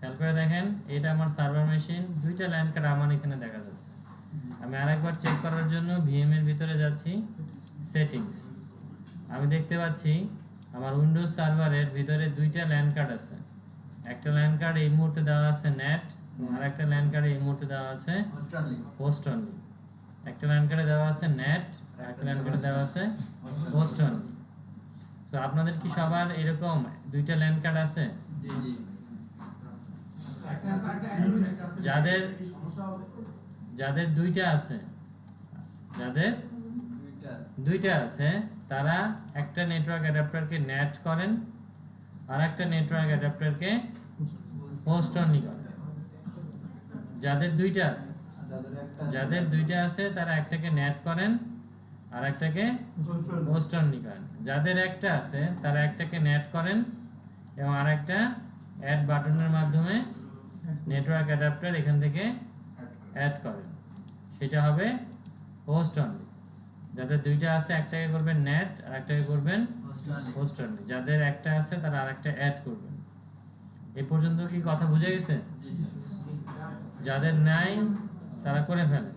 খেয়াল করে দেখেন, এটা আমার সার্ভার মেশিন, দুইটা ল্যান কার্ড আমার এখানে দেখা যাচ্ছে। আমি আরেকবার চেক করার জন্য ভিএম এর ভিতরে যাচ্ছি, সেটিংস। আমি দেখতে পাচ্ছি আমার উইন্ডোজ সার্ভারের ভিতরে দুইটা ল্যান কার্ড আছে। একটা ল্যান কার্ড এই মুহূর্তে দেওয়া আছে নেট, আর একটা ল্যান কার্ডে এই মুহূর্তে দেওয়া আছে হোস্ট অনলি। একটা ল্যান কার্ডে দেওয়া আছে নেট, আর একটা ল্যান কার্ডে দেওয়া আছে হোস্ট অনলি। তো আপনাদের কি সবার এরকম দুইটা ল্যান কার্ড আছে? যাদের যাদের দুইটা আছে, যাদের দুইটা আছে তারা একটা নেটওয়ার্ক অ্যাডাপ্টারকে নেট করেন, আর একটা নেটওয়ার্ক অ্যাডাপ্টারকে হোস্ট অনলি করেন। যাদের দুইটা আছে তারা একটাকে নেট করেন আর একটাকে হোস্ট অনলি করেন। যাদের একটা আছে তারা একটাকে নেট করেন এবং আরেকটা অ্যাড বাটনের মাধ্যমে নেটওয়ার্ক অ্যাডাপ্টার এখান থেকে অ্যাড করেন, সেটা হবে হোস্ট অনলি। যাদের দুইটা আছে একটাকে করবেন নেট আর একটাকে করবেন হোস্ট অনলি। যাদের একটা আছে তারা আরেকটা অ্যাড করবেন। এই পর্যন্ত কি কথা বুঝে গেছে? যাদের নাই তারা করে ফেলেন।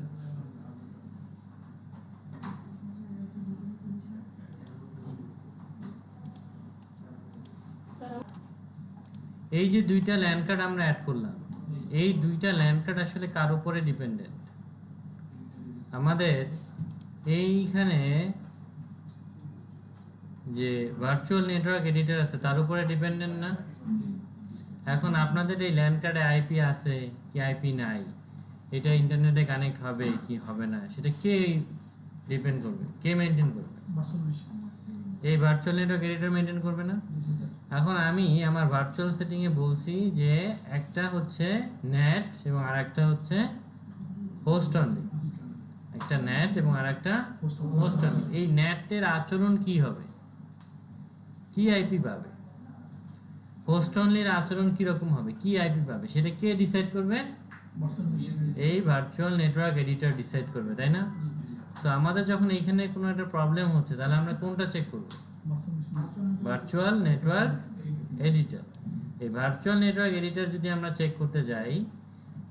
এই যে দুইটা ল্যান কার্ড আমরা অ্যাড করলাম, এই দুইটা ল্যান কার্ড আসলে কার উপরে ডিপেন্ডেন্ট? আমাদের এইখানে যে ভার্চুয়াল নেটওয়ার্ক এডিটর আছে তার উপরে ডিপেন্ডেন্ট না? এখন আপনাদের এই ল্যান কার্ডে আইপি আছে কি আইপি নাই, এটা ইন্টারনেটে কানেক্ট হবে কি হবে না, সেটা কে ডিপেন্ড করবে, কে মেনটেন করবে? এই ভার্চুয়াল নেটওয়ার্ক এডিটর মেনটেন করবে না? এখন আমি আমার ভার্চুয়াল সেটিং এ বলছি যে একটা হচ্ছে নেট এবং আরেকটা হচ্ছে হোস্ট অনলি, একটা নেট এবং আরেকটা হোস্ট অনলি। এই নেটের আচরণ কি হবে, কি আইপি পাবে? হোস্ট অনলির আচরণ কি রকম হবে, কি আইপি পাবে, সেটা কে ডিসাইড করবে? এই ভার্চুয়াল নেটওয়ার্ক এডিটর ডিসাইড করবে, তাই না? তো আমাদের যখন এইখানে কোনো একটা প্রবলেম হচ্ছে তাহলে আমরা কোনটা চেক করব? Virtual network editor. এই ভার্চুয়াল নেটওয়ার্ক এডিটর যদি আমরা চেক করতে যাই,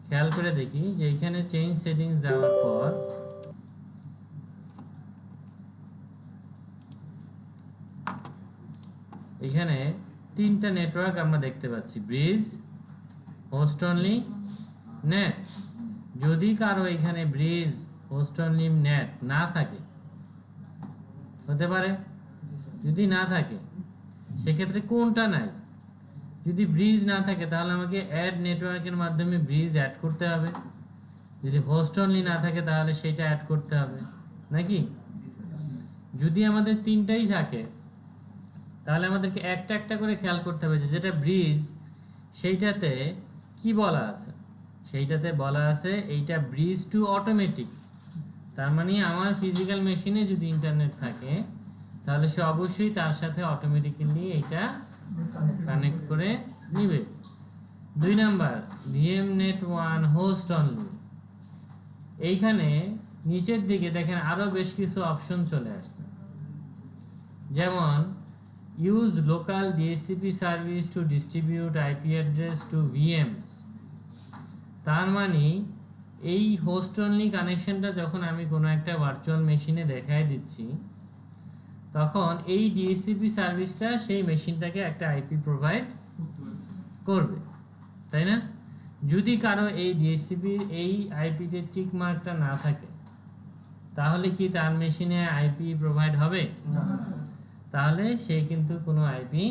খেয়াল করে দেখি যে এখানে চেঞ্জ সেটিংস দেওয়ার পর এখানে তিনটা নেটওয়ার্ক আমরা দেখতে পাচ্ছি, ব্রিজ, হোস্ট অনলি, নেট। যদি কারো এখানে ব্রিজ, হোস্ট অনলি, নেট না থাকে, হতে পারে, যদি না থাকে সেক্ষেত্রে কোনটা নাই? যদি ব্রিজ না থাকে তাহলে আমাকে অ্যাড নেটওয়ার্কের মাধ্যমে ব্রিজ অ্যাড করতে হবে। যদি হোস্ট অনলি না থাকে তাহলে সেটা অ্যাড করতে হবে, নাকি? যদি আমাদের তিনটাই থাকে তাহলে আমাদেরকে একটা একটা করে খেয়াল করতে হবে যে যেটা ব্রিজ সেইটাতে কি বলা আছে। সেইটাতে বলা আছে এইটা ব্রিজ টু অটোমেটিক। তার মানে আমার ফিজিক্যাল মেশিনে যদি ইন্টারনেট থাকে তাহলে সে অবশ্যই তার সাথে অটোমেটিক্যালি এটা কানেক্ট করে নিবে। 2 number, VM net 1 host only. এইখানে নিচের দিকে দেখেন আরো বেশ কিছু অপশন চলে আসছে, যেমন use local DHCP service to distribute IP address to VMs. তার মানে এই হোস্ট অনলি কানেকশনটা যখন আমি কোনো একটা ভার্চুয়াল মেশিনে দেখায় দিচ্ছি তখন এই ডিএসসিপি সার্ভিসটা সেই মেশিনটাকে একটা আইপি প্রোভাইড করবে, তাই না? যদি কারো এই ডিএসসিপির এই আইপিতে টিক মার্কটা না থাকে তাহলে কি তার মেশিনে আইপি প্রোভাইড হবে? তাহলে সে কিন্তু কোনো আইপি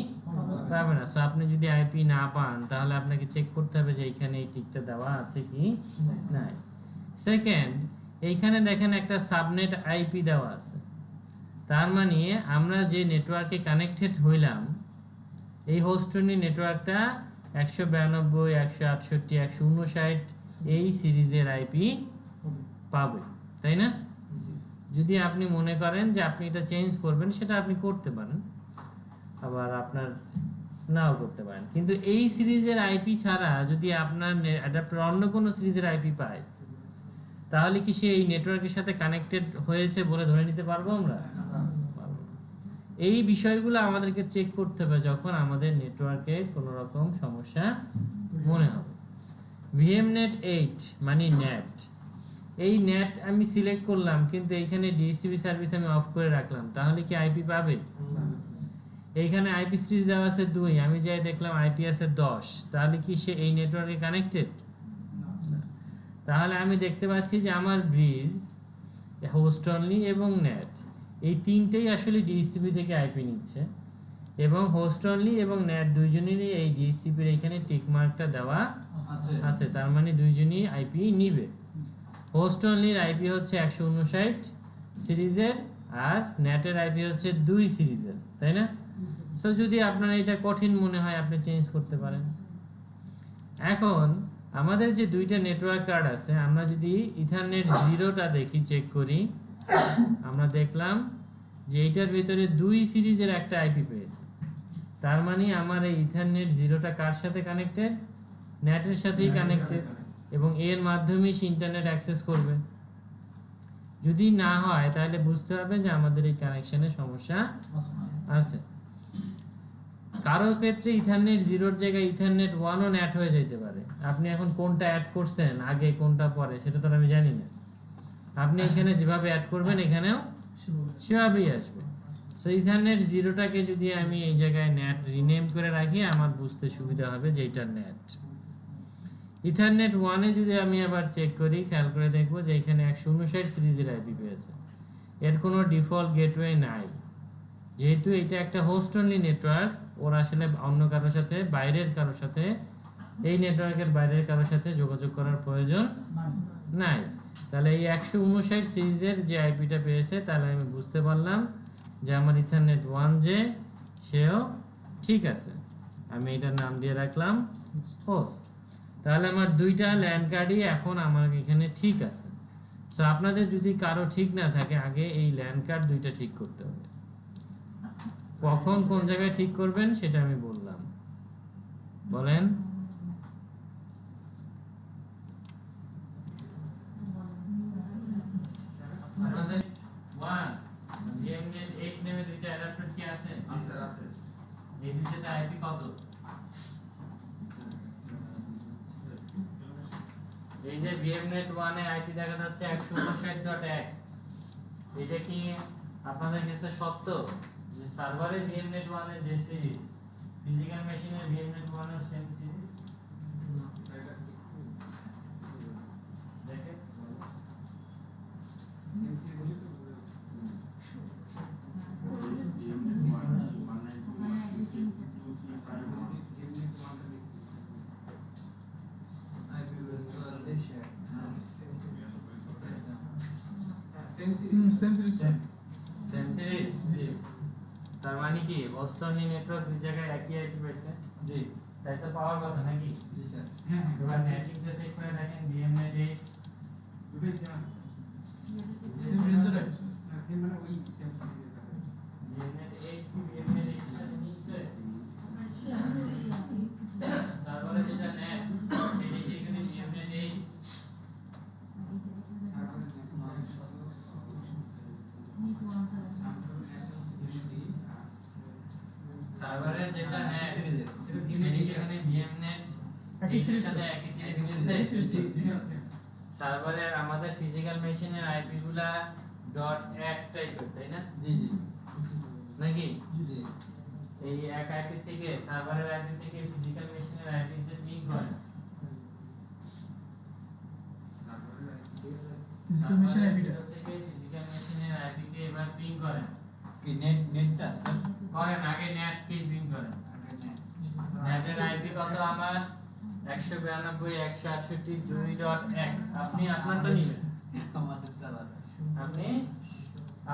পাবে না। সো আপনি যদি আইপি না পান তাহলে আপনাকে চেক করতে হবে যে এইখানে এই টিকটা দেওয়া আছে কি নাই। সেকেন্ড, এইখানে দেখেন একটা সাবনেট আইপি দেওয়া আছে। তার মানে আমরা যে নেটওয়ার্কে কানেক্টেড হইলাম এই হোস্টনি নেটওয়ার্কটা 192, 168, 159 এই সিরিজের আইপি পাবে, তাই না? যদি আপনি মনে করেন যে আপনি এটা চেঞ্জ করবেন সেটা আপনি করতে পারেন, আবার আপনার নাও করতে পারেন। কিন্তু এই সিরিজের আইপি ছাড়া যদি আপনার অ্যাডাপ্টার অন্য কোনো সিরিজের আইপি পায় তাহলে কি সে এই নেটওয়ার্কের সাথে কানেক্টেড হয়েছে বলে ধরে নিতে পারবো আমরা? এই বিষয়গুলো আমাদেরকে চেক করতে হবে যখন আমাদের নেটওয়ার্কে কোনো রকম সমস্যা মনে হবে। ভিএমনেট 8 মানে নেট, এই নেট আমি সিলেক্ট করলাম কিন্তু এইখানে ডিএসসিপি সার্ভিস আমি অফ করে রাখলাম, তাহলে কি আইপি পাবে? এইখানে আইপি সিরিজ দেওয়া আছে 2, আমি যাই দেখলাম আইপি আছে 10, তাহলে কি সে এই নেটওয়ার্কে কানেক্টেড? তাহলে আমি দেখতে পাচ্ছি যে আমার ব্রিজ, হোস্ট অনলি এবং নেট এই তিনটেই আসলে ডিএসসিপি থেকে আইপি নিচ্ছে, এবং হোস্ট অনলি এবং নেট দুইজনেরই এই ডিএসসিপির এখানে টিক মার্কটা দেওয়া আছে, তার মানে দুইজনই আইপি নিবে। হোস্ট অনলির আইপি হচ্ছে 159 সিরিজের, আর নেটের আইপি হচ্ছে 2 সিরিজের, তাই না? তো যদি আপনার এটা কঠিন মনে হয় আপনি চেঞ্জ করতে পারেন। এখন আমাদের যে দুইটা নেটওয়ার্ক কার্ড আছে, আমরা যদি ইথারনেট 0টা দেখি, চেক করি, আমরা দেখলাম যে এইটার ভিতরে 2 সিরিজের একটা আইপি পেয়েছে, তার মানে আমার এই ইথারনেট 0টা কার সাথে কানেক্টেড? নেটের সাথেই কানেক্টেড, এবং এর মাধ্যমেই সে ইন্টারনেট অ্যাক্সেস করবে। যদি না হয় তাহলে বুঝতে হবে যে আমাদের এই কানেকশনে সমস্যা আছে। কারো ক্ষেত্রে ইথারনেট 0-র জায়গায় ইথারনেট 1ও অ্যাড হয়ে যেতে পারে। আপনি এখন কোনটা অ্যাড করছেন, আগে কোনটা পরে, সেটা তো আমি জানি না। আপনি এখানে যেভাবে অ্যাড করবেন এখানেও সেভাবেই আসবে। সো ইথারনেট 0টাকে যদি আমি এই জায়গায় নেট রিনেম করে রাখি, আমার বুঝতে সুবিধা হবে যে এটা নেট। ইথারনেট 1-এ যদি আমি আবার চেক করি, খেয়াল করে দেখব যে এখানে 159 সিরিজের আইপি পেয়েছে, এর কোনো ডিফল্ট গেটওয়ে নাই। যেহেতু এটা একটা হোস্ট অনলি নেটওয়ার্ক, ওর আসলে অন্য কারোর সাথে, বাইরের কারোর সাথে, এই নেটওয়ার্কের বাইরের কারোর সাথে যোগাযোগ করার প্রয়োজন নাই। তাহলে এই 159 সিরিজের যে আইপিটা পেয়েছে, তাহলে আমি বুঝতে পারলাম যে আমার ইথারনেট 1 যে, সেও ঠিক আছে। আমি এটার নাম দিয়ে রাখলাম হোস্ট। তাহলে আমার দুইটা ল্যান্ড কার্ডই এখন আমার এখানে ঠিক আছে। সো আপনাদের যদি কারো ঠিক না থাকে, আগে এই ল্যান্ড কার্ড দুইটা ঠিক করতে হবে। কখন কোন জায়গায় ঠিক করবেন সেটা আমি বললাম, বলেন। আপনাদের 1 ভিএমনেট 8 নামে দুইটা অ্যাডাপ্টার কি আছে? আছে। এই দুইটাতে আইপি কত? এই যে ভিএমনেট 1 এ আইপি দেখা যাচ্ছে 159.1। এটা কি আপনাদের কাছে সত্য যে সার্ভারে ভিএমনেট 1 এর যে সিরিজ, ফিজিক্যাল মেশিনের ভিএমনেট 1 এর সেম সিরিজ? দেখেন সেম সিরিজ। তার মানে কি হোস্ট অনলি নেটওয়ার্ক দুই জায়গায় একই আইপি পেয়েছে? জি তাই তো পাওয়ার কথা নাকি? জি স্যার। এবার নেটিংটা চেক করে দেখেন ভিএমনেট 8 দুটোই সেম আছে। সেম রেঞ্জের আছে স্যার। সেম মানে ওই সেম ভিএমনেট 8 কি ভিএমনেট 8 এর সাথে মিলছে? সার্ভারে যেটা নেট সেটা কি এখানে ভিএমনেট 8? সার্ভারের যেটা নেট সেটা কি এখানে ভিএমনেট একই সিরিজ সাথে একই সিরিজ মিলছে? সার্ভারের আমাদের ফিজিক্যাল মেশিনের আইপি গুলা .1 টাইপের, তাই না? জি জি নাকি? জি জি। এই এক আইপি থেকে, সার্ভারের আইপি থেকে ফিজিক্যাল মেশিনের আইপি তে লিংক হয়। ফিজিক্যাল মেশিন আইপিটা থেকে ফিজিক্যাল মেশিনের আইপি কে এবার পিং করেন। কি নেটটা স্যার? করেন আগে নেট কে পিং করেন। নেটের আইপি কত আমার? 192.168.2.1। আপনি আপনারটা নেবেন, আমাদেরটা আলাদা। আপনি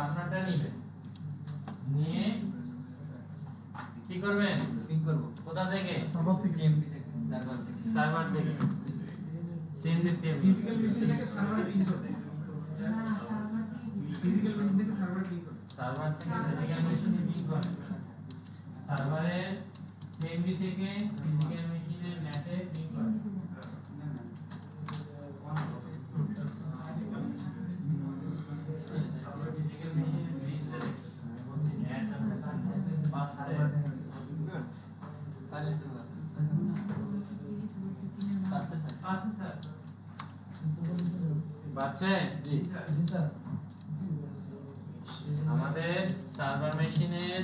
আপনারটা নেবেন, নিয়ে কি করবেন? পিং করব কোথা থেকে? সার্ভার থেকে। সিএমপি থেকে, সার্ভার থেকে। সার্ভার থেকে। Same system. ফিজিক্যাল মেশিন থেকে সার্ভারে লিংক করতে ফিজিক্যাল মেশিন থেকে সার্ভারে লিংক করতে সার্ভার থেকে ফিজিক্যাল মেশিনে লিংক করেন। সার্ভারের সিএমডি থেকে ফিজিক্যাল মেশিনের নেটে লিংক করেন। ফিজিক্যাল মেশিনের ব্রিজটা দেখতেছেন, আমি বলছি নেট আর তাহলে তো পাচ্ছে স্যার আচ্ছা স্যার বাচ্চা জি জি স্যার আমাদের সার্ভার মেশিনের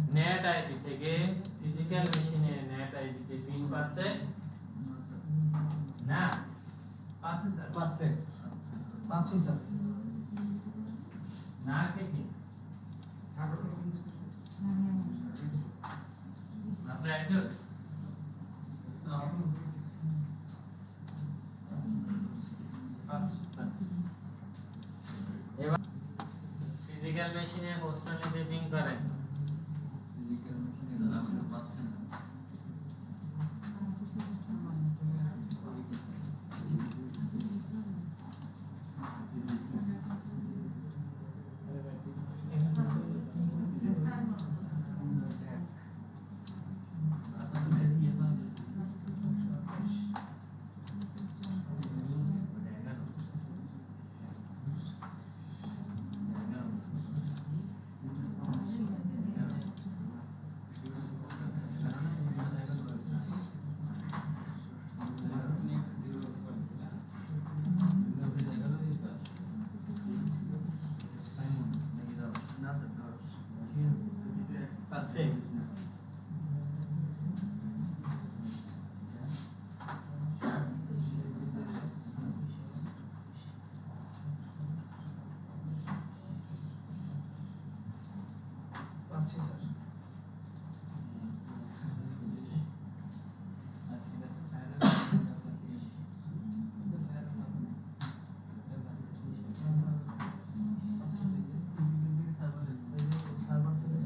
নেট আইডি থেকে ফিজিক্যাল মেশিনের নেট আইডি তে পিন পাচ্ছে না আচ্ছা স্যার পাচ্ছে পাচ্ছি স্যার না কে কি সার্ভার আপনারা একজন এবার ফিজিক্যাল মেশিনে হোস্ট অনলিতে পিং করেন ফিজিক্যাল মেশিনে আমাদের পাচ্ছে না পাচ্ছে পাচ্ছি স্যার সার্ভার থেকে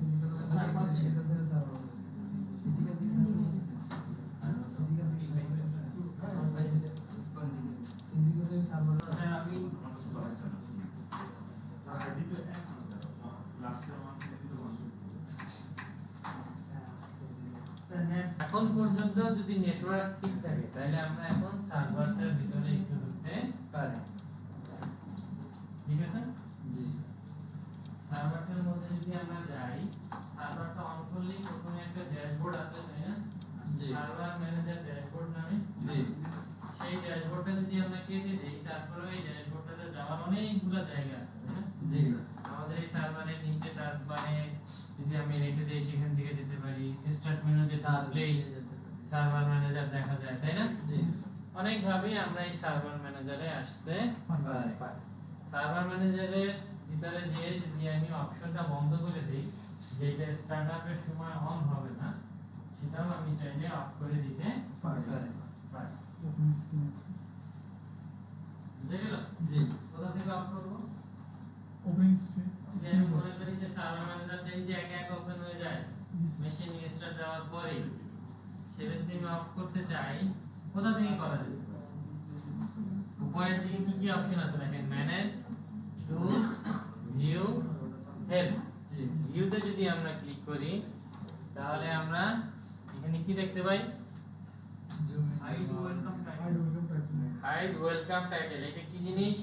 স্যার পাচ্ছি এটা থেকে সার্ভার ফিজিক্যাল থেকে ফিজিক্যাল থেকে সার্ভার স্যার আমি স্যার নেট এখন পর্যন্ত যদি নেটওয়ার্ক ঠিক থাকে তাহলে আমরা এখন সার্ভারটার ভিতরে একটু ঢুকতে পারে ঠিক আছে জি সার্ভারটার মধ্যে যদি আমরা যাই সার্ভারটা অন করলেই প্রথমে একটা ড্যাশবোর্ড আছে তাই না জি সার্ভার ম্যানেজার ড্যাশবোর্ড নামে জি সেই ড্যাশবোর্ডটা যদি আমরা কেটে দেই তারপরে এই ড্যাশবোর্ডটাতে যাওয়ার অনেকগুলো জায়গা আছে তাই না জি আমাদের এই সার্ভারের নিচে টাস্কবারে যদি আমি রেখে দেই সেখান থেকে যেতে পারি স্টার্ট মেনুতে ঢুকলেই সার্ভার ম্যানেজার দেখা যায় তাই না জি অনেক ভাবেই আমরা এই সার্ভার ম্যানেজারে আসতে পারে পারি সার্ভার ম্যানেজারের ভিতরে যে যদি আমি অপশনটা বন্ধ করে দেই যেটা স্টার্টআপের সময় অন হবে না সেটাও আমি চাইলে অফ করে দিতে পারে পারি ওপেন স্ক্রিন আছে বুঝে গেল জি কোথা থেকে অফ করব ওপেন স্ক্রিন যে আমি মনে করি যে সার্ভার ম্যানেজারটা এই যে একা একা ওপেন হয়ে যায় জি স্যার মেশিন স্টার্ট দেওয়ার পরে সেটা যদি আমি অফ করতে চাই কোথা থেকে করা যাবে উপরের দিকে কি কি অপশন আছে দেখেন ম্যানেজ টুলস ভিউ হেল্প জি ভিউতে যদি আমরা ক্লিক করি তাহলে আমরা এখানে কি দেখতে পাই hide welcome title hide welcome title এটা কি জিনিস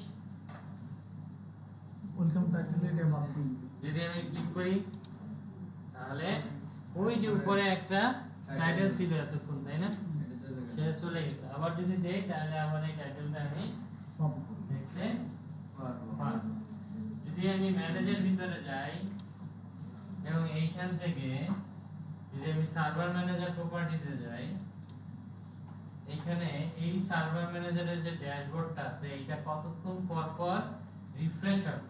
ওয়েলকাম টাইটেল এটা বাদ দিন যদি আমি ক্লিক করি তাহলে ওই যে উপরে একটা টাইটেল ছিল এতক্ষণ তাই না সেটা চলে গেছে আবার যদি দেই তাহলে আবার এই টাইটেলটা আমি পাবো দেখতে পারবো যদি আমি ম্যানেজের ভিতরে যাই এবং এইখান থেকে যদি আমি সার্ভার ম্যানেজার প্রপার্টিসে যাই এখানে এই সার্ভার ম্যানেজারের যে ড্যাশবোর্ডটা আছে এটা কতক্ষণ পর পর রিফ্রেশ হবে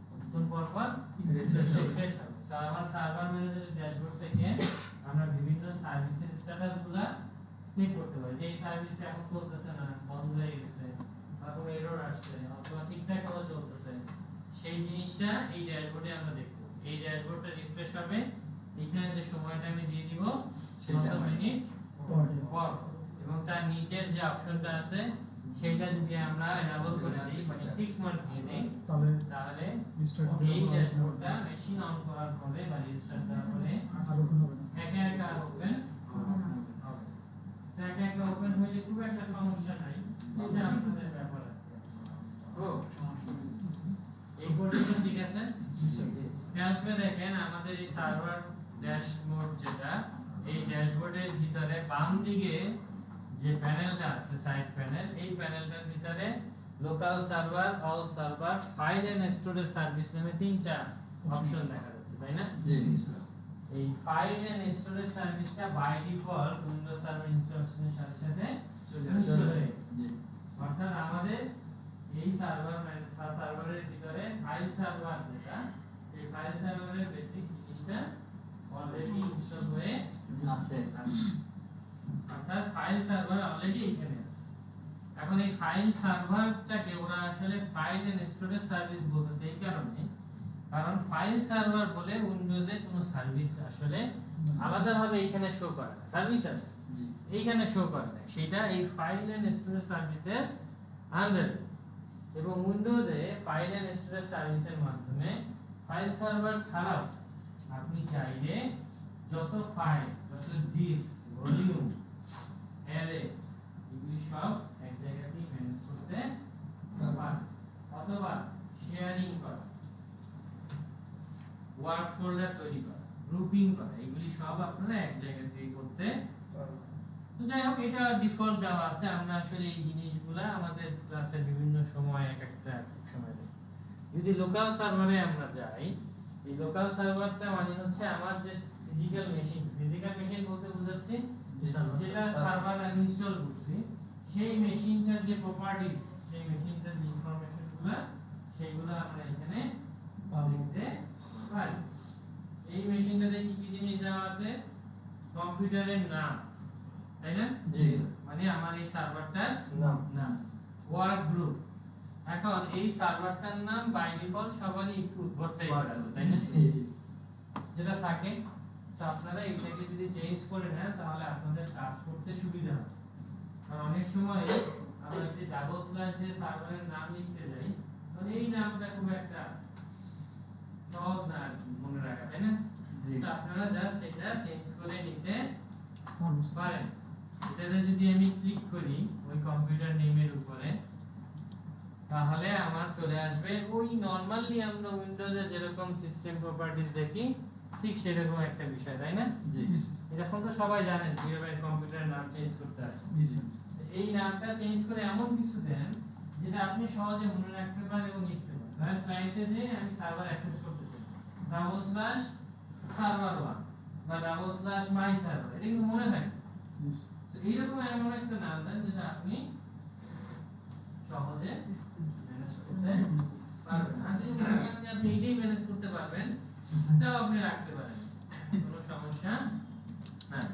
কতক্ষণ পর পর রিফ্রেশ হবে তো আমার সার্ভার ম্যানেজারের ড্যাশবোর্ড থেকে আমরা বিভিন্ন সার্ভিসের স্ট্যাটাসগুলো চেক করতে পারি যে এই সার্ভিসটা এখন চলতেছে না বন্ধ হয়ে গেছে বা কোনো এরর আসছে অথবা ঠিকঠাক ভাবে চলতেছে সেই জিনিসটা এই ড্যাশবোর্ডে আমরা দেখব এই ড্যাশবোর্ডটা রিফ্রেশ হবে এখানে যে সময়টা আমি দিয়ে দিব সেটা কত মিনিট পর পর এবং তার নিচের যে অপশনটা আছে সেটা যদি আমরা এনাবল করে দিই মানে টিক মার্ক দিয়ে দেই তাহলে তাহলে রিস্টার্ট এই ড্যাশবোর্ডটা মেশিন অন করার পরে বা রিস্টার্ট দেওয়ার পরে আর ওপেন হবে না একা একা ওপেন হবে তো একা একা ওপেন হইলে খুব একটা সমস্যা নাই এটা আপনাদের ব্যাপার ও সমস্যা নেই এই পর্যন্ত ঠিক আছে জি স্যার খেয়াল করে দেখেন আমাদের এই সার্ভার ড্যাশবোর্ড যেটা এই ড্যাশবোর্ডের ভিতরে বাম দিকে যে প্যানেলটা আছে সাইড প্যানেল, এই প্যানেলটার ভিতরে local server, all server, file and storage service নামে তিনটা অপশন দেখা যাচ্ছে, তাই না? জি এই ফাইল এন্ড স্টোরেজ সার্ভিসটা বাই ডিফল্ট উইন্ডোজ সার্ভার ইনস্টলেশনের সাথে সাথে ইনস্টল হয়ে গেছে। জি অর্থাৎ আমাদের এই সার্ভারের ভিতরে ফাইল সার্ভার যেটা, এই ফাইল সার্ভারের বেসিক জিনিসটা অলরেডি ইনস্টল হয়ে আছে অর্থাৎ ফাইল সার্ভার অলরেডি এখানে আছে। এখন এই ফাইল সার্ভারটাকে ওরা আসলে ফাইল এন্ড স্টোরেজ সার্ভিস বলতেছে এই কারণে, কারণ ফাইল সার্ভার বলে উইন্ডোজে কোনো সার্ভিস আসলে আলাদাভাবে এখানে শো করে না, সার্ভিস আছে জি এইখানে শো করে না, সেটা এই ফাইল এন্ড স্টোরেজ সার্ভিসের আন্ডারে। এবং উইন্ডোজে ফাইল এন্ড স্টোরেজ সার্ভিসের মাধ্যমে ফাইল সার্ভার ছাড়াও আপনি চাইলে যত ফাইল, যত ডিস্ক, ভলিউম, অ্যারে এগুলি সব এক জায়গাতেই ম্যানেজ করতে পারেন, অথবা শেয়ারিং করা, ওয়ার্ক ফোল্ডার তৈরি করা, গ্রুপিং করা, এগুলি সব আপনারা এক জায়গা থেকে করতে পারবেন। তো যাই হোক, এটা ডিফল্ট দেওয়া আছে। আমরা আসলে এই জিনিসগুলা আমাদের ক্লাসের বিভিন্ন সময় এক একটা সময় দেখি। যদি লোকাল সার্ভারে আমরা যাই, এই লোকাল সার্ভারটা মানে হচ্ছে আমার যে ফিজিক্যাল মেশিন বলতে বোঝাচ্ছি যেটা সার্ভার আমি ইনস্টল করছি, সেই মেশিনটার যে প্রপার্টিজ, সেই মেশিনটার যে ইনফরমেশনগুলো, সেইগুলো আমরা এখানে দেখতে পারি। এই মেশিনটাতে কি কি জিনিস দেওয়া আছে? কম্পিউটারের নাম, তাই না? জি মানে আমার এই সার্ভারটার নাম, ওয়ার্ক গ্রুপ। এখন এই সার্ভারটার নাম বাই ডিফল্ট সবারই একটু উদ্ভট টাইপের আছে, তাই না? যেটা থাকে, তো আপনারা এটাকে যদি চেঞ্জ করে নেন তাহলে আপনাদের কাজ করতে সুবিধা হবে। কারণ অনেক সময় আমরা যদি ডাবল স্ল্যাশ দিয়ে সার্ভারের নাম লিখতে যাই, মানে এই নামটা খুব একটা সহজ না আর কি মনে রাখা, তাই না? তো আপনারা জাস্ট এটা চেঞ্জ করে নিতে পারেন। এটাতে যদি আমি ক্লিক করি ওই কম্পিউটার নেমের উপরে, তাহলে আমার চলে আসবে ওই নরমালি আমরা উইন্ডোজে যেরকম সিস্টেম প্রপার্টিজ দেখি ঠিক সেরকম একটা বিষয়, তাই না? জি এরকম তো সবাই জানেন কিভাবে কম্পিউটারের নাম চেঞ্জ করতে হয়। এই নামটা চেঞ্জ করে এমন কিছু দেন যেটা আপনি সহজে মনে রাখতে পারেন এবং লিখতে পারেন। ধরেন ক্লায়েন্টে যে আমি সার্ভার অ্যাক্সেস করতে চাই, /server1 বা /my server, এটা কিন্তু মনে থাকে। তো এইরকম এমন একটা নাম দেন যেটা আপনি সহজে ম্যানেজ করতে পারবেন। আর যদি মনে করেন যে আপনি এইটাই ম্যানেজ করতে পারবেন, তাও আপনি রাখতে পারেন, কোনো সমস্যা নাই।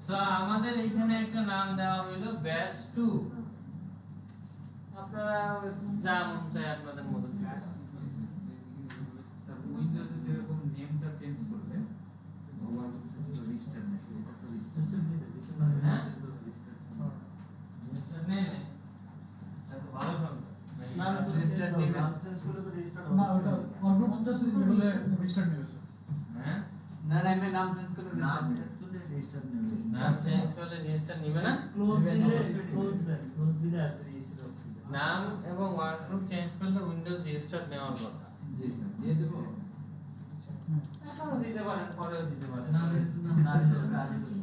সো আমাদের এখানে একটা নাম দেওয়া হলো ব্যাচ 2। আপনারা যা মন চায় আপনাদের মতো দিতে পারেন। উইন্ডোজে যেরকম নেমটা চেঞ্জ করলে ওভার রিস্টার্ট নেই, এটা তো রিস্টার্ট হ্যাঁ? রিস্টার্ট নেই নেই, এত ভালো শব্দ। নাম তো রেজিস্টার চেঞ্জ নেবে। না ওটা অর্ডারটা বলে রেজিস্টার নেবেছে। হ্যাঁ? না না এমনি নাম চেঞ্জ করলে নাম restart চেঞ্জ করলে রেজিস্টার নেবে নাম চেঞ্জ করলে রেজিস্টার নিবে না? নাম এবং ওয়ার্কগ্রুপ চেঞ্জ করলে উইন্ডোজ রেজিস্টার নেওয়ার কথা। জি স্যার দিয়ে দেবো এখনো দিতে পারেন, পরেও দিতে পারেন। না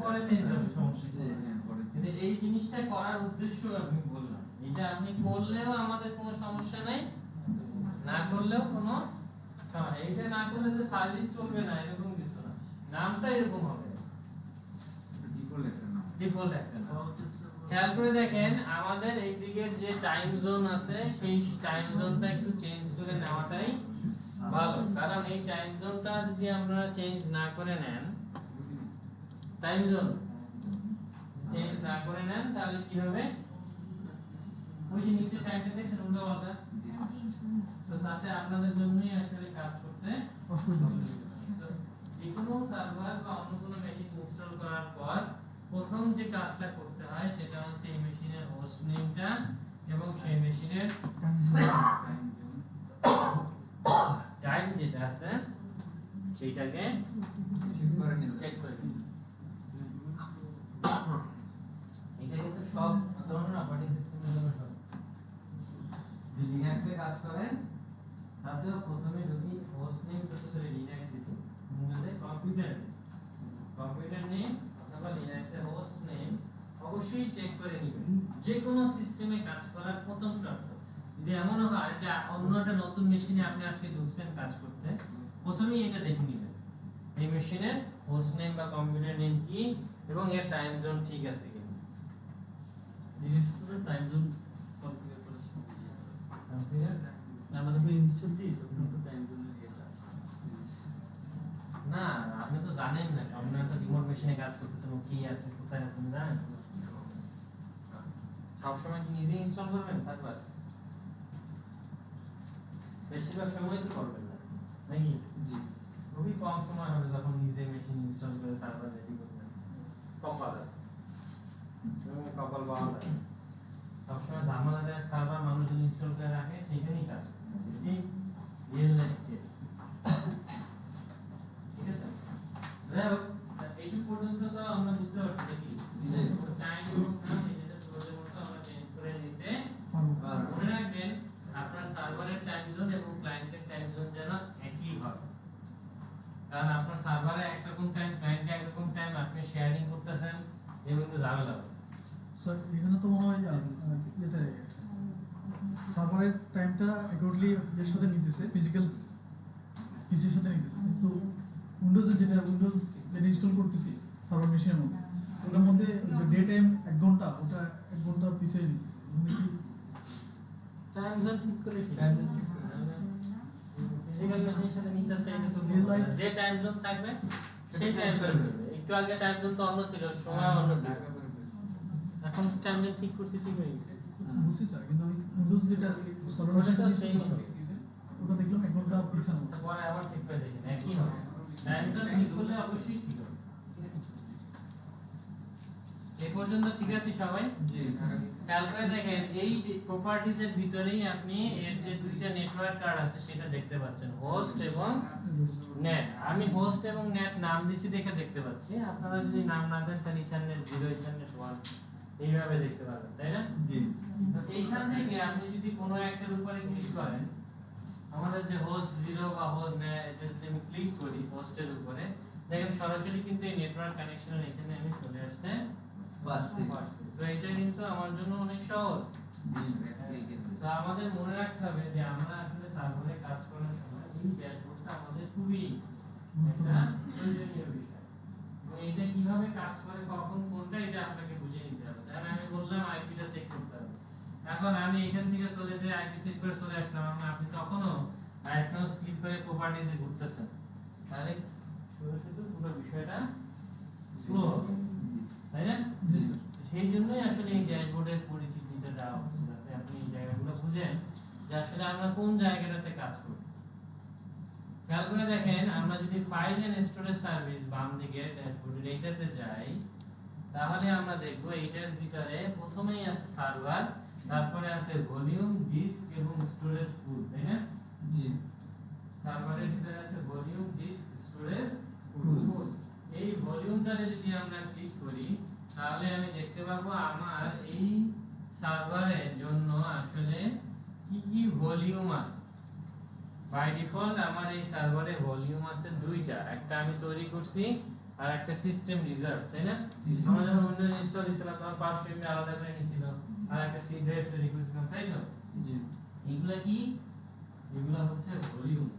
পরে চেঞ্জ হবে, সমস্যা জি নেই। হ্যাঁ পরে কিন্তু এই জিনিসটা করার উদ্দেশ্য আমি বললাম, এটা আপনি করলেও আমাদের কোনো সমস্যা নাই, না করলেও কোনো সমস্যা নেই। এটা না করলে যে সার্ভিস চলবে না এরকম কিছু না, নামটা এরকম হবে, ডিফল্ট একটা নাম ডিফল্ট একটা নাম। খেয়াল করে দেখেন আমাদের এই দিকের যে টাইম জোন আছে সেই টাইম জোনটা একটু চেঞ্জ করে নেওয়াটাই ভালো, কারণ এই টাইম জোনটা যদি আপনারা চেঞ্জ না করে নেন, টাইম জোন চেঞ্জ না করে নেন, তাহলে কি হবে? ওই যে নিচে টাইমটা দেখছেন উল্টো পাল্টা, তো তাতে আপনাদের জন্যই আসলে কাজ করতে অসুবিধা হবে। তো যে কোনো সার্ভার বা অন্য কোনো মেশিন ইনস্টল করার পর প্রথম যে কাজটা করতে হয় সেটা হচ্ছে এই মেশিনের হোস্ট নেমটা এবং সেই মেশিনের টাইম যেটা আছে সেইটাকে ঠিক করে নিতে চেক করে নিন। এটা কিন্তু সব ধরনের অপারেটিং সিস্টেমের জন্য সব। যদি লিনাক্সে কাজ করেন তাতেও প্রথমে যদি হোস্ট নেম সরি লিনাক্সে উইন্ডোজে কম্পিউটার অবশ্যই চেক করে নেবেন। যে কোনো সিস্টেমে কাজ করার প্রথম শর্ত যদি এমন হয় যে অন্য একটা নতুন মেশিনে আপনি আজকে ঢুকছেন কাজ করতে, প্রথমেই এটা দেখে নেবেন এই মেশিনের হোস্ট নেম বা কম্পিউটার নেম কি এবং এর টাইম জোন ঠিক আছে কিনা। লিনাক্স এর টাইম জোন কনফিগার করেছি কনফিগার আমরা যখন ইনস্টল দিই তখন তো টাইম জোনের এটা না, আপনি তো জানেন না আপনি একটা রিমোট মেশিনে কাজ করতেছেন, ও কি আছে কোথায় আছে জানেন? সবসময় কি নিজে ইনস্টল করবেন সার্ভার? বেশিরভাগ সময় তো করবেন না নাকি? জি খুবই কম সময় হবে যখন নিজে মেশিন ইনস্টল করে সার্ভার রেডি করবেন। কপাল আছে, কপাল পাওয়া যায়। সবসময় ঝামেলা সার্ভার মানুষ ইনস্টল করে রাখে সেখানেই কাজ রিয়েল লাইফ কেস। ঠিক আছে, যাই হোক এইটুকু পর্যন্ত তো আমরা বুঝতে পারছি নাকি? টাইম এবং নাম এটা প্রয়োজন মতো আমরা চেঞ্জ করে নিতে পারবো। মনে রাখবেন আপনার সার্ভারের টাইম জোন এবং ক্লায়েন্টের টাইম জোন যেন একই হয়, কারণ আপনার সার্ভারে একরকম টাইম, ক্লায়েন্টে একরকম টাইম, আপনি শেয়ারিং করতেছেন, এর মধ্যে ঝামেলা হবে। স্যার এখানে তো মনে হয় এতে সার্ভারের টাইমটা অ্যাকুরেটলি এর সাথে নিতেছে, ফিজিক্যাল পিসির সাথে নিতেছে, কিন্তু উইন্ডোজে যেটা ইনস্টল করতেছি সার্ভার মেশিনের মধ্যে ওটার মধ্যে ডে টাইম 1 ঘন্টা, ওটা 1 ঘন্টা পিছিয়ে নিতেছে। টাইম জোন ঠিক করে Time zone ঠিক ফিজিক্যাল মেশিনের সাথে নিতেছে, এটা তো Real life- যে টাইম জোন থাকবে সেই সেটা টাইম change করে জোন দেবে। একটু আগে টাইম জোন তো অন্য ছিল, সময় অন্য ছিল, এখন টাইম জোন ঠিক করছি, ঠিক হয়ে গেছে। বুঝছি স্যার, কিন্তু উইন্ডোজ যেটা সার্ভার ওটা তো মেশিন same হবে। ওটা দেখলাম 1 ঘন্টা পিছানো আছে। পরে আবার ঠিক করে দেখেন একই হবে, টাইম জোন ঠিক করলে অবশ্যই ঠিক হবে। এই পর্যন্ত ঠিক আছে সবাই? জি খেয়াল করে দেখেন এই প্রপার্টিজ এর ভিতরেই আপনি এর যে দুইটা নেটওয়ার্ক কার্ড আছে সেটা দেখতে পাচ্ছেন, হোস্ট এবং নেট। আমি হোস্ট এবং নেট নাম দিছি দেখে দেখতে পাচ্ছি, আপনারা যদি নাম না দেন তাহলে ইথারনেট 0 ইথারনেট 1 এইভাবে দেখতে পাবেন, তাই না? জি তো এইখান থেকে আপনি যদি কোনো একটার উপরে ক্লিক করেন, আমাদের যে হোস্ট 0 বা হোস্ট নেট, এটা যদি আমি ক্লিক করি হোস্টের উপরে, দেখেন সরাসরি কিন্তু এই নেটওয়ার্ক কানেকশন এখানে আমি চলে আসতে পারছি পারছি। তো এটা কিন্তু আমার জন্য অনেক সহজ। তো আমাদের মনে রাখতে হবে যে আমরা আসলে সার্ভারে কাজ করার সময় এই ড্যাশবোর্ডটা আমাদের খুবই একটা প্রয়োজনীয় বিষয়। এবং এটা কিভাবে কাজ করে, কখন কোনটা, এটা আপনাকে বুঝে নিতে হবে। তাহলে আমি বললাম আইপিটা চেক করতে হবে, এখন আমি এখান থেকে চলে যাই আইপি সেট করে চলে আসলাম, আপনি তখনও রাইট মাউস ক্লিক করে প্রপার্টিজে ঘুরতেছেন, তাহলে শুধু শুধু পুরো বিষয়টা স্লো হবে, তাই না? জি স্যার। সেই জন্যই আসলে এই ড্যাশবোর্ডের পরিচিতিটা দেওয়া হচ্ছে, যাতে আপনি এই জায়গাগুলো বুঝেন যে আসলে আমরা কোন জায়গাটাতে কাজ করি। খেয়াল করে দেখেন, আমরা যদি ফাইল এন্ড স্টোরেজ সার্ভিস বাম দিকে ড্যাশবোর্ডের এইটাতে যাই, তাহলে আমরা দেখব এইটার ভিতরে প্রথমেই আছে সার্ভার, তারপরে আছে ভলিউম, ডিস্ক এবং স্টোরেজ পুল, তাই না? জি সার্ভারের ভিতরে আছে ভলিউম, ডিস্ক, স্টোরেজ পুল। এই ভলিউমটাতে যদি আমরা ক্লিক করি তাহলে আমি দেখতে পাবো আমার এই সার্ভারের জন্য আসলে কি কি ভলিউম আছে। বাই ডিফল্ট আমার এই সার্ভারে ভলিউম আছে দুইটা, একটা আমি তৈরি করছি আর একটা সিস্টেম রিজার্ভ, তাই না? আমরা যখন উইন্ডোজ ইনস্টল দিছিলাম তখন পার্শ্ব এমনি আলাদা করে নিছিল আর একটা সি ড্রাইভ তৈরি করেছিলাম, তাই তো? জি এগুলা কি? এগুলা হচ্ছে ভলিউম।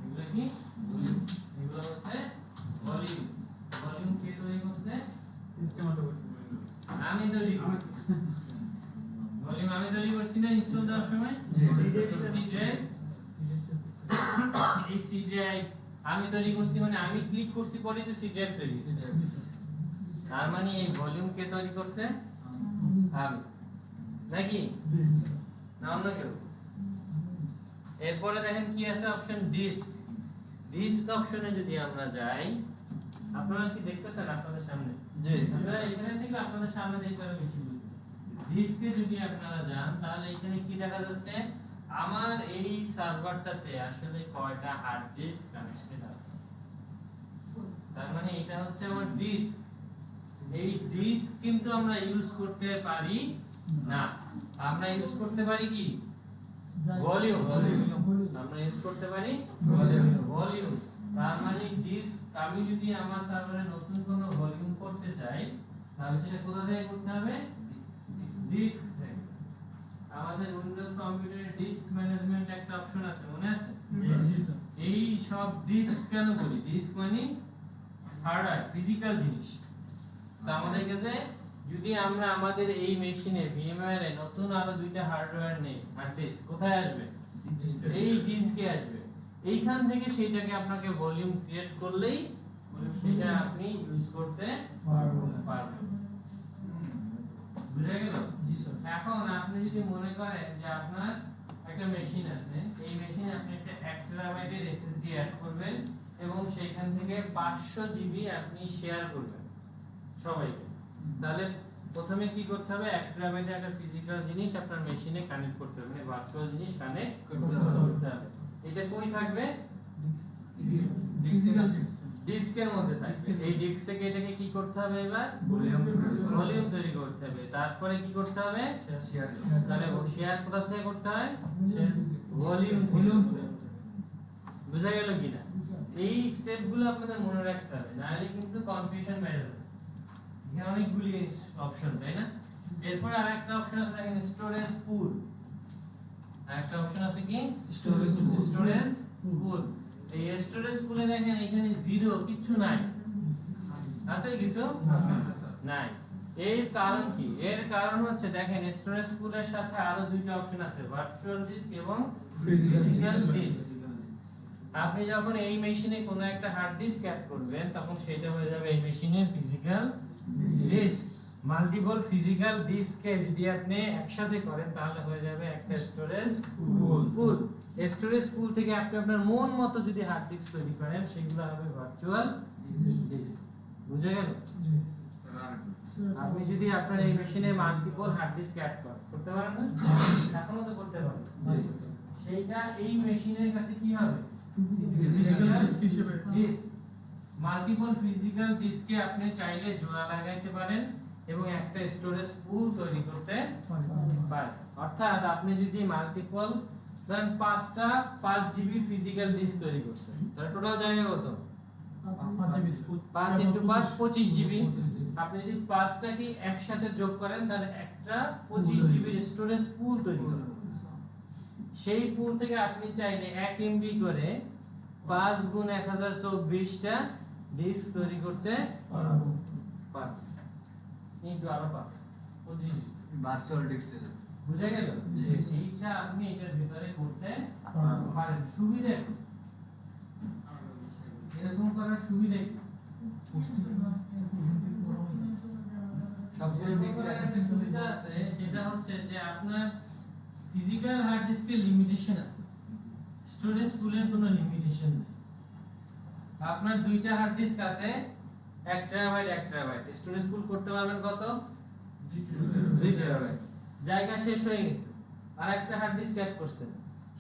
এগুলা কি? ভলিউম। এগুলা হচ্ছে ভলিউম। ভলিউম কে তৈরি করছে? সিস্টেম অটোমেটিক আমি তৈরি করছি। ভলিউম আমি তৈরি করছি না ইনস্টল দেওয়ার সময়? জি। সি ড্রাইভ, এই সি ড্রাইভ আমি তৈরি করছি, মানে আমি ক্লিক করছি পরে তো সি ড্রাইভ তৈরি হয়েছে। জি স্যার। তার মানে এই ভলিউম কে তৈরি করছে? আমি, নাকি? জি স্যার। না অন্য কেউ? এরপরে দেখেন কি আছে অপশন ডিস্ক। ডিস্ক অপশনে যদি আমরা যাই, আপনারা কি দেখতেছেন আপনাদের সামনে? জি আমরা এখানে থেকে আপনাদের সামনে দেখতে আরো বেশি বুঝবেন। ডিস্কে যদি আপনারা যান তাহলে এখানে কি দেখা যাচ্ছে, আমার এই সার্ভারটাতে আসলে কয়টা হার্ড ডিস্ক কানেক্টেড আছে। তার মানে এটা হচ্ছে আমার ডিস্ক। এই ডিস্ক কিন্তু আমরা ইউজ করতে পারি না, আমরা ইউজ করতে পারি কি? ভলিউম। আমরা ইউজ করতে পারি ভলিউম। তার মানে ডিস্ক, আমি যদি আমার সার্ভারে নতুন কোনো ভলিউম করতে চাই তাহলে সেটা কোথা থেকে করতে হবে? ডিস্ক থেকে। আমাদের উইন্ডোজ কম্পিউটারে ডিস্ক ম্যানেজমেন্ট একটা অপশন আছে, মনে আছে? জি স্যার। এই সব ডিস্ক কেন বলি? ডিস্ক মানে হার্ডওয়্যার, ফিজিক্যাল জিনিস। তো আমাদের কাছে যদি আমরা আমাদের এই মেশিনে VMware এ নতুন আরো দুইটা হার্ডওয়্যার নেই, হার্ড ডিস্ক কোথায় আসবে? এই ডিস্কে আসবে। এইখান থেকে সেইটাকে আপনাকে ভলিউম ক্রিয়েট করলেই সেটা আপনি ইউজ করতে পারবেন। বুঝা গেল? জি স্যার। এখন আপনি যদি মনে করেন যে আপনার একটা মেশিন আছে, এই মেশিনে আপনি একটা 1 টেরাবাইটের এসএসডি অ্যাড করবেন এবং সেখান থেকে 500 জিবি আপনি শেয়ার করবেন সবাইকে। তাহলে প্রথমে কি করতে হবে? 1 টেরাবাইটের একটা ফিজিক্যাল জিনিস আপনার মেশিনে কানেক্ট করতে হবে, মানে ভার্চুয়াল জিনিস কানেক্ট করতে হবে। এটা কই থাকবে? Physical disk. ডিস্কের মধ্যে থাকবে। এই ডিস্ক থেকে এটাকে কি করতে হবে? এবার ভলিউম তৈরি করতে হবে। তারপরে কি করতে হবে? তাহলে শেয়ার কোথা থেকে করতে হয়? ভলিউম থেকে। বুঝা গেল কিনা? এই স্টেপগুলো আপনাদের মনে রাখতে হবে, নাহলে কিন্তু কনফিউশন বেড়ে যাবে। এখানে অনেকগুলি অপশন, তাই না? এরপর আরেকটা অপশন আছে, দেখেন স্টোরেজ পুল। আরেকটা অপশন আছে কি? স্টোরেজ পুল। এই স্টোরেজ পুলে দেখেন এখানে জিরো কিছু নাই, আছে কিছু নাই। এর কারণ কি? এর কারণ হচ্ছে দেখেন স্টোরেজ পুলের সাথে আরো দুইটা অপশন আছে, ভার্চুয়াল ডিস্ক এবং ফিজিক্যাল ডিস্ক। আপনি যখন এই মেশিনে কোনো একটা হার্ড ডিস্ক অ্যাড করবেন তখন সেটা হয়ে যাবে এই মেশিনের ফিজিক্যাল ডিস্ক। মাল্টিপল ফিজিক্যাল ডিস্ককে যদি আপনি একসাথে করেন তাহলে হয়ে যাবে একটা স্টোরেজ পুল। স্টোরেজ পুল থেকে আপনি আপনার মন মতো যদি হার্ড ডিস্ক তৈরি করেন সেগুলো হবে ভার্চুয়াল ডিস্ক। বুঝা গেল? আপনি যদি আপনার এই মেশিনে মাল্টিপল হার্ড ডিস্ক অ্যাড করতে পারেন না? এখনো তো করতে পারেন। সেইটা এই মেশিনের কাছে কি হবে? ফিজিক্যাল ডিস্ক হিসেবে। মাল্টিপল ফিজিক্যাল ডিস্কে আপনি চাইলে জোড়া লাগাইতে পারেন এবং একটা স্টোরেজ পুল তৈরি করতে পারেন। অর্থাৎ আপনি যদি মাল্টিপল ধরেন 5টা 5 জিবি ফিজিক্যাল ডিস্ক তৈরি করছেন, তাহলে টোটাল জায়গা কত? 5 × 5 25 জিবি। আপনি যদি 5টা কি একসাথে যোগ করেন তাহলে একটা 25 জিবির স্টোরেজ পুল তৈরি হবে। সেই পুল থেকে আপনি চাইলে 1 MB করে 5 × 1024টা ডিস্ক তৈরি করতে পারবেন। কিন্তু আরো 5 25 ভার্চুয়াল ডিস্ক। বুঝা গেল? সেইটা আপনি এটার ভিতরে করতে পারেন। সুবিধা কি? এরকম করার সুবিধা কি? সবচেয়ে এরকম করার একটা সুবিধা আছে, সেটা হচ্ছে যে আপনার ফিজিক্যাল হার্ড ডিস্কের লিমিটেশন আছে, স্টোরেজ পুলের কোনো লিমিটেশন নেই। আপনার দুইটা হার্ড ডিস্ক আছে, 1 টেরাবাইট 1 টেরাবাইট, স্টোরেজ পুল করতে পারবেন কত? 2 টেরাবাইট। জায়গা শেষ হয়ে গেছে, আর একটা হার্ড ডিস্ক অ্যাড করছেন,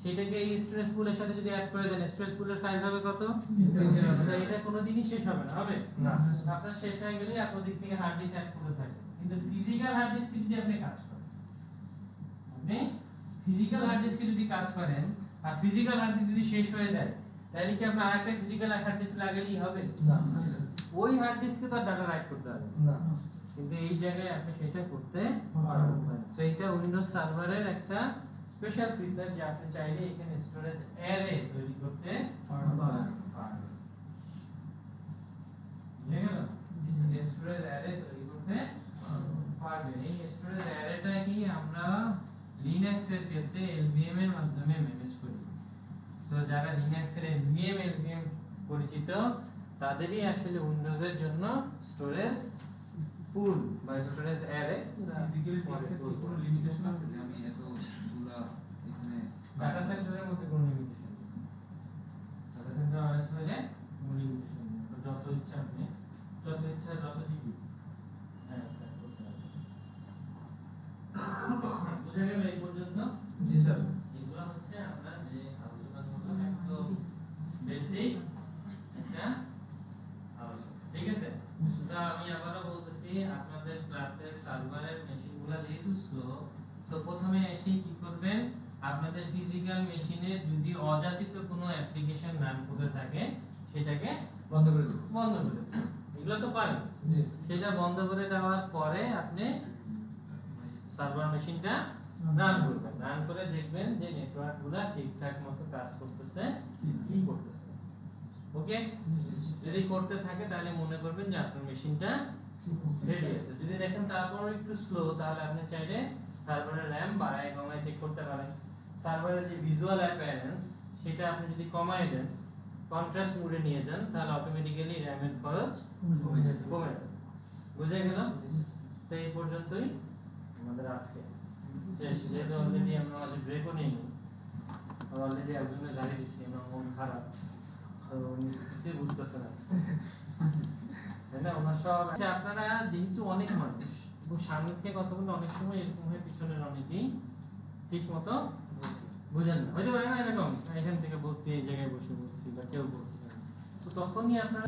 সেটাকে এই স্টোরেজ পুলের সাথে যদি অ্যাড করে দেন স্টোরেজ পুলের সাইজ হবে কত? তো এটা কোনোদিনই শেষ হবে না, হবে না। আপনার শেষ হয়ে গেলে আপনার দিক থেকে হার্ড ডিস্ক অ্যাড করতে থাকে। কিন্তু ফিজিক্যাল হার্ড ডিস্ক যদি আপনি কাজ করেন, আপনি ফিজিক্যাল হার্ড ডিস্কে যদি কাজ করেন আর ফিজিক্যাল হার্ড ডিস্ক যদি শেষ হয়ে যায় তাহলে কি আপনি আরেকটা ফিজিক্যাল হার্ড ডিস্ক লাগালেই হবে? না। ওই হার্ড ডিস্কে তো ডাটা রাইট করতে হবে না। কিন্তু এই জায়গায় আপনি সেটা করতে পারবেন। সো এটা উইন্ডোজ সার্ভারের একটা স্পেশাল ফিচার যে আপনি চাইলে এখানে স্টোরেজ অ্যারে তৈরি করতে পারবেন। বুঝে গেল? স্টোরেজ অ্যারে তৈরি করতে পারবেন। এই স্টোরেজ অ্যারেটা কি আমরা লিনাক্স এর ক্ষেত্রে LVM এর মাধ্যমে ম্যানেজ করি। সো যারা লিনাক্স এর LVM পরিচিত তাদেরই আসলে উইন্ডোজ এর জন্য স্টোরেজ পুল বা স্টোরেজ অ্যারে ফিজিক্যাল ডিস্কের কোনো লিমিটেশন আছে যে আমি এতগুলা এখানে ডাটা সেন্টারের মধ্যে কোনো লিমিটেশন নেই। ডাটা সেন্টার OS হলে কোনো লিমিটেশন নেই, যত ইচ্ছা আপনি যত ইচ্ছা যত জিবি হ্যাঁ করতে পারবেন। বুঝা গেল এই পর্যন্ত? জি স্যার। এগুলো হচ্ছে আমরা যে আলোচনার মতো একদম বেসিক একটা আলোচনা, ঠিক আছে? তো আমি আবারও বলতেছি, আপনাদের ক্লাসের সার্ভারের মেশিনগুলো যেহেতু স্লো, তো প্রথমে এসে কি করবেন, আপনাদের ফিজিক্যাল মেশিনে যদি অযাচিত কোনো অ্যাপ্লিকেশন রান করতে থাকে সেটাকে বন্ধ করে দেব। বন্ধ করে দেবেন। এগুলো তো পারেন। জি। সেটা বন্ধ করে দেওয়ার পরে আপনি সার্ভার মেশিনটা রান করবেন, রান করে দেখবেন যে নেটওয়ার্কগুলো ঠিকঠাক মতো কাজ করতেছে কি করতেছে। ওকে, যদি করতে থাকে তাহলে মনে করবেন যে আপনার মেশিনটা রেডি আছে। যদি দেখেন তারপরও একটু স্লো, তাহলে আপনি চাইলে সার্ভারের র্যাম বাড়ায় কমায় চেক করতে পারেন। সার্ভারের যে ভিজুয়াল অ্যাপিয়ারেন্স সেটা আপনি যদি কমায় দেন, কন্ট্রাস্ট মোডে নিয়ে যান, তাহলে অটোমেটিক্যালি র্যামের খরচ কমে যাবে। বুঝে গেল? তো এই পর্যন্তই আমাদের আজকে শেষ। যেহেতু অলরেডি আমরা আমাদের ব্রেকও নিইনি, অলরেডি একজনের গাড়ি দিচ্ছি, আমার মন খারাপ, তো উনি কিছুই বুঝতেছে না, তাই না? ওনার সব আচ্ছা, আপনারা যেহেতু অনেক মানুষ এবং সামনে থেকে কথা বলে অনেক সময় এরকম হয় পিছনের অনেকেই ঠিক মতো বুঝেন না, হয়তো পারে না এরকম এখান থেকে বলছি, এই জায়গায় বসে বলছি বা কেউ বলছি, তো তখনই আপনারা